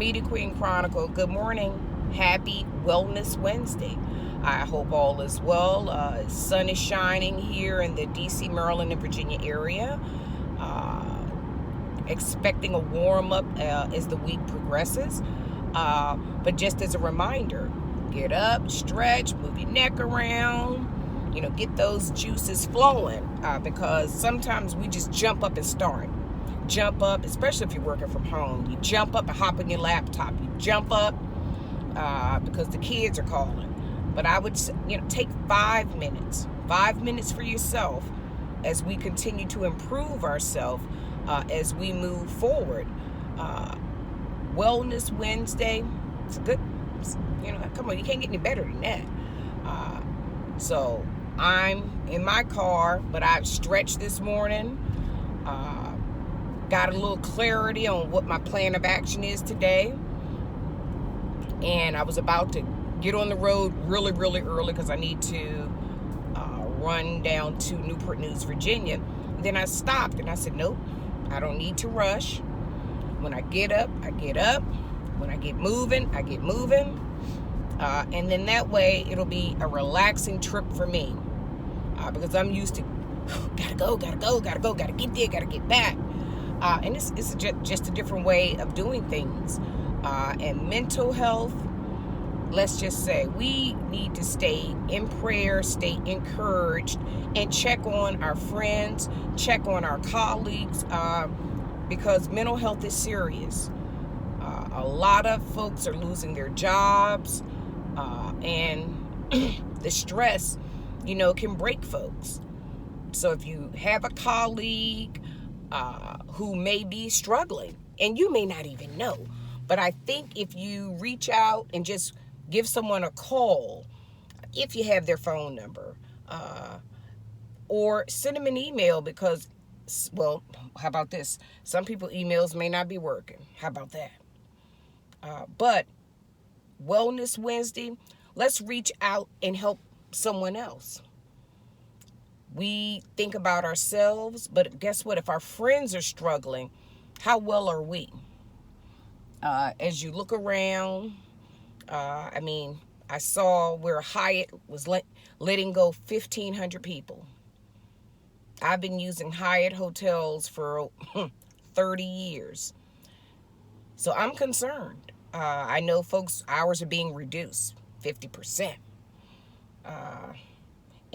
Media Queen Chronicle. Good morning. Happy Wellness Wednesday. I hope all is well. Sun is shining here in the DC, Maryland, and Virginia area. Expecting a warm up as the week progresses. But just as a reminder, get up, stretch, move your neck around, get those juices flowing, because sometimes we just jump up and start. Jump up, especially if you're working from home. You jump up and hop on your laptop. You jump up because the kids are calling. But I would, take 5 minutes. 5 minutes for yourself as we continue to improve ourselves as we move forward. Wellness Wednesday. It's good. Come on, you can't get any better than that. So I'm in my car, but I've stretched this morning. Got a little clarity on what my plan of action is today. And I was about to get on the road really, really early because I need to run down to Newport News, Virginia. Then I stopped and I said, nope, I don't need to rush. When I get up, I get up. When I get moving, I get moving. And then that way it'll be a relaxing trip for me. Because I'm used to, gotta go, gotta get there, gotta get back. And it's just a different way of doing things. And mental health, let's just say we need to stay in prayer, stay encouraged, and check on our friends, check on our colleagues, because mental health is serious. A lot of folks are losing their jobs, and the stress, can break folks. So if you have a colleague who may be struggling, and you may not even know, but I think if you reach out and just give someone a call, if you have their phone number, or send them an email because, well, how about this? Some people emails may not be working. How about that? But Wellness Wednesday, let's reach out and help someone else. We think about ourselves, but guess what? If our friends are struggling, how well are we? As you look around, I saw where Hyatt was letting go 1,500 people. I've been using Hyatt hotels for 30 years. So I'm concerned. I know folks' hours are being reduced 50%.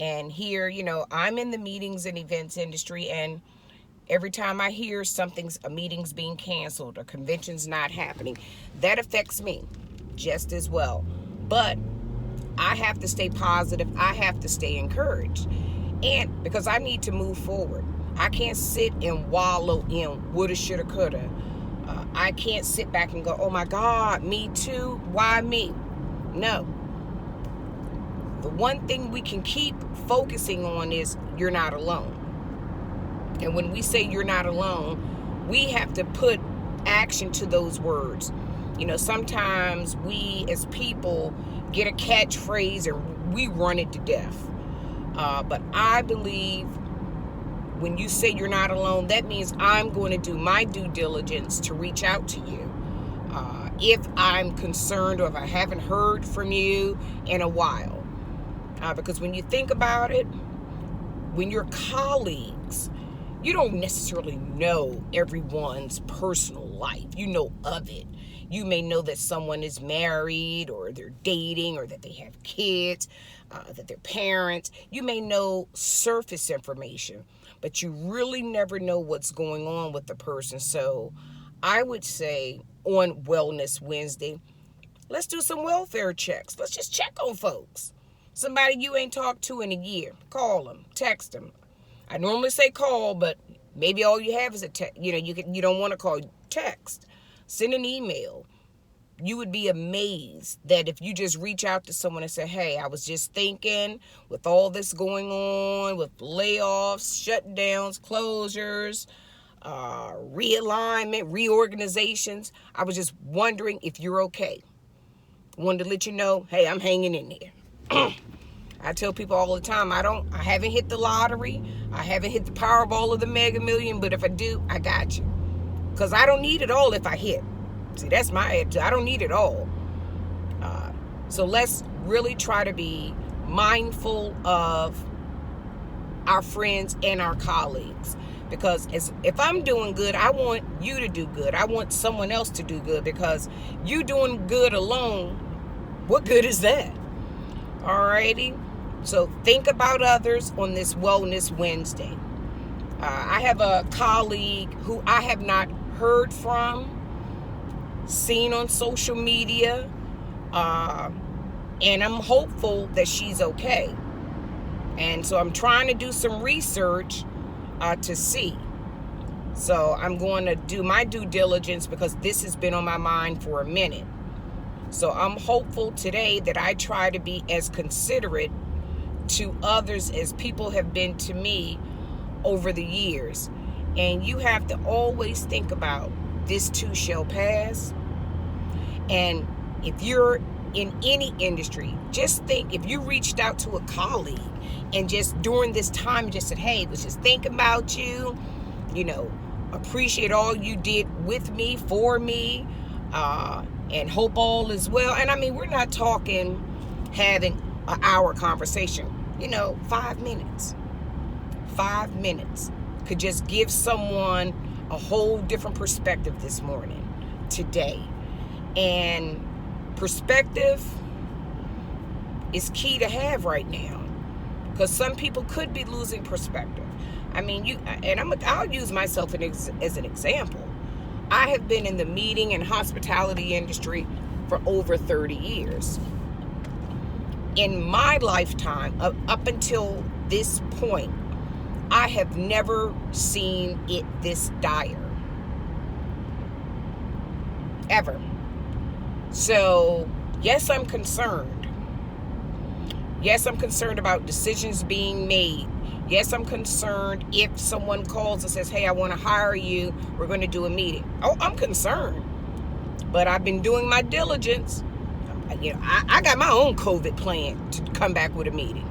And here, I'm in the meetings and events industry, and every time I hear a meeting's being canceled or convention's not happening, that affects me just as well. But I have to stay positive. I have to stay encouraged. And because I need to move forward. I can't sit and wallow in woulda, shoulda, coulda. I can't sit back and go, oh my God, me too? Why me? No. The one thing we can keep focusing on is you're not alone. And when we say you're not alone, we have to put action to those words. Sometimes we as people get a catchphrase and we run it to death. But I believe when you say you're not alone, that means I'm going to do my due diligence to reach out to you. If I'm concerned or if I haven't heard from you in a while. Because when you think about it, when you're colleagues, you don't necessarily know everyone's personal life. You know of it. You may know that someone is married or they're dating or that they have kids, that they're parents. You may know surface information, but you really never know what's going on with the person. So I would say on Wellness Wednesday, let's do some welfare checks. Let's just check on folks. Somebody you ain't talked to in a year, call them, text them. I normally say call, but maybe all you have is a text. You don't want to call, text. Send an email. You would be amazed that if you just reach out to someone and say, hey, I was just thinking with all this going on, with layoffs, shutdowns, closures, realignment, reorganizations, I was just wondering if you're okay. Wanted to let you know, hey, I'm hanging in there. I tell people all the time, I haven't hit the lottery. I haven't hit the Powerball or the Mega Million, but if I do, I got you. Because I don't need it all if I hit. See, that's my attitude. I don't need it all. So let's really try to be mindful of our friends and our colleagues. Because if I'm doing good, I want you to do good. I want someone else to do good, because you doing good alone, what good is that? Alrighty? So think about others on this Wellness Wednesday. I have a colleague who I have not heard from, seen on social media, and I'm hopeful that she's okay. And so I'm trying to do some research to see. So I'm going to do my due diligence, because this has been on my mind for a minute. So I'm hopeful today that I try to be as considerate to others as people have been to me over the years. And you have to always think about, this too shall pass. And if you're in any industry, just think, if you reached out to a colleague and just during this time just said, hey, was just thinking about you, appreciate all you did with me, for me, and hope all is well. And I mean, we're not talking having an hour conversation, 5 minutes. 5 minutes could just give someone a whole different perspective this morning, today. And perspective is key to have right now, because some people could be losing perspective. I mean, I'll use myself as an example. I have been in the meeting and hospitality industry for over 30 years. In my lifetime, up until this point, I have never seen it this dire. Ever. So, yes, I'm concerned. Yes, I'm concerned about decisions being made. Yes, I'm concerned if someone calls and says, hey, I want to hire you, we're going to do a meeting. Oh, I'm concerned. But I've been doing my diligence. I got my own COVID plan to come back with a meeting.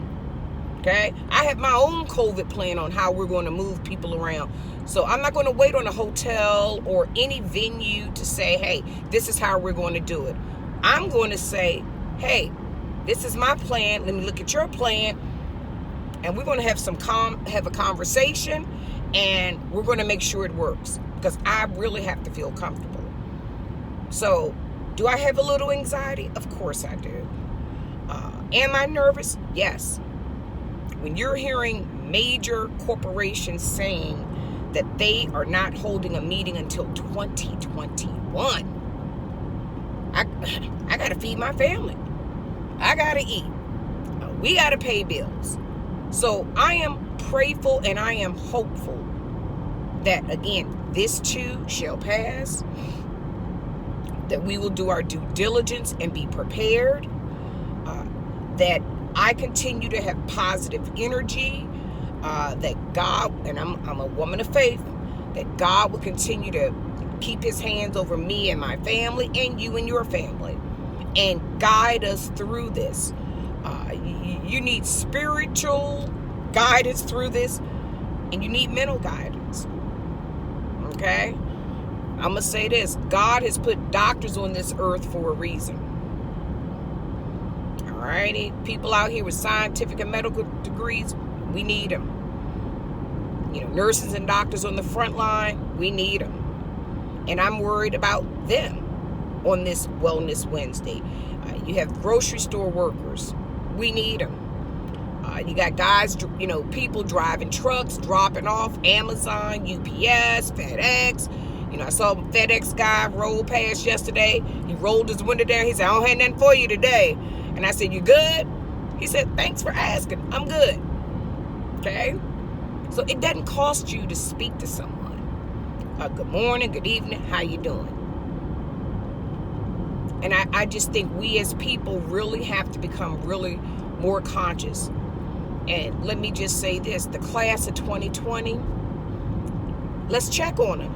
Okay? I have my own COVID plan on how we're going to move people around. So I'm not going to wait on a hotel or any venue to say, hey, this is how we're going to do it. I'm going to say, hey, this is my plan. Let me look at your plan. And we're going to have a conversation, and we're going to make sure it works, because I really have to feel comfortable. So do I have a little anxiety? Of course I do. Am I nervous? Yes. When you're hearing major corporations saying that they are not holding a meeting until 2021, I got to feed my family. I got to eat. We got to pay bills. So I am prayerful and I am hopeful that, again, this too shall pass, that we will do our due diligence and be prepared, that I continue to have positive energy, that God, and I'm a woman of faith, that God will continue to keep his hands over me and my family and you and your family and guide us through this. You need spiritual guidance through this, and you need mental guidance. Okay? I'm going to say this. God has put doctors on this earth for a reason. Alrighty? People out here with scientific and medical degrees, we need them. Nurses and doctors on the front line, we need them. And I'm worried about them on this Wellness Wednesday. You have grocery store workers. We need them. You got guys, people driving trucks, dropping off, Amazon, UPS, FedEx. I saw a FedEx guy roll past yesterday. He rolled his window down. He said, I don't have nothing for you today. And I said, you good? He said, thanks for asking. I'm good. Okay? So it doesn't cost you to speak to someone. Good morning, good evening, how you doing? And I just think we as people really have to become really more conscious. And let me just say this, the class of 2020, let's check on them.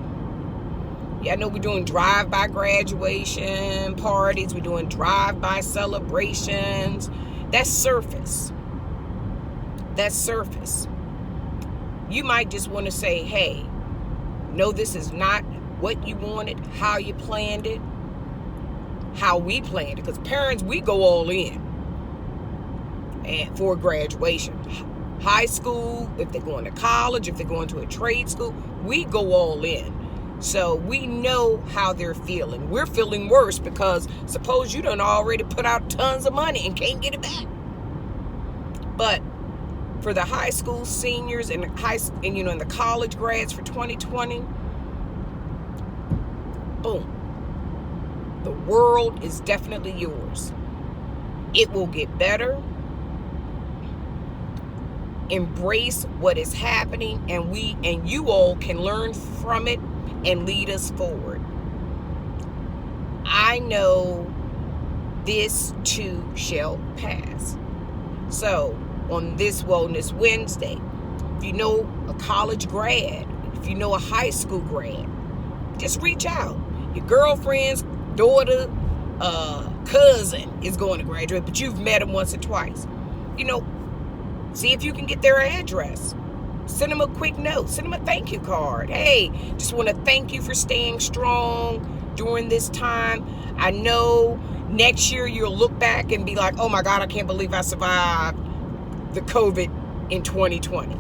Yeah, I know we're doing drive-by graduation parties, we're doing drive-by celebrations. That's surface. That's surface. You might just want to say, hey, no, this is not what you wanted, how you planned it. how we planned it. Because parents, we go all in and for graduation. High school, if they're going to college, if they're going to a trade school, we go all in. So we know how they're feeling. We're feeling worse because suppose you done already put out tons of money and can't get it back. But for the high school seniors and and the college grads for 2020, boom. The world is definitely yours. It will get better. Embrace what is happening, and you all can learn from it and lead us forward. I know this too shall pass. So on this Wellness Wednesday, if you know a college grad, if you know a high school grad, just reach out. Your girlfriend's daughter, cousin is going to graduate, but you've met them once or twice. See if you can get their address. Send them a quick note. Send them a thank you card. Hey, just want to thank you for staying strong during this time. I know next year you'll look back and be like, oh my God, I can't believe I survived the COVID in 2020.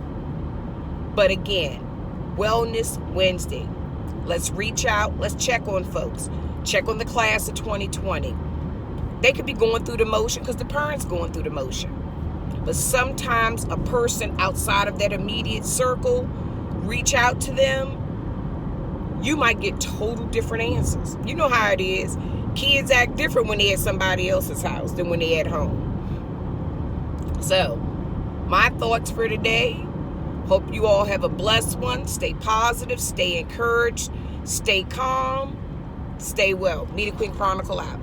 But again, Wellness Wednesday. Let's reach out. Let's check on folks. Check on the class of 2020. They could be going through the motion because the parents going through the motion. But sometimes a person outside of that immediate circle, reach out to them, you might get total different answers. You know how it is. Kids act different when they're at somebody else's house than when they're at home. So, my thoughts for today. Hope you all have a blessed one. Stay positive, stay encouraged, stay calm, stay well. Nita Queen Chronicle out.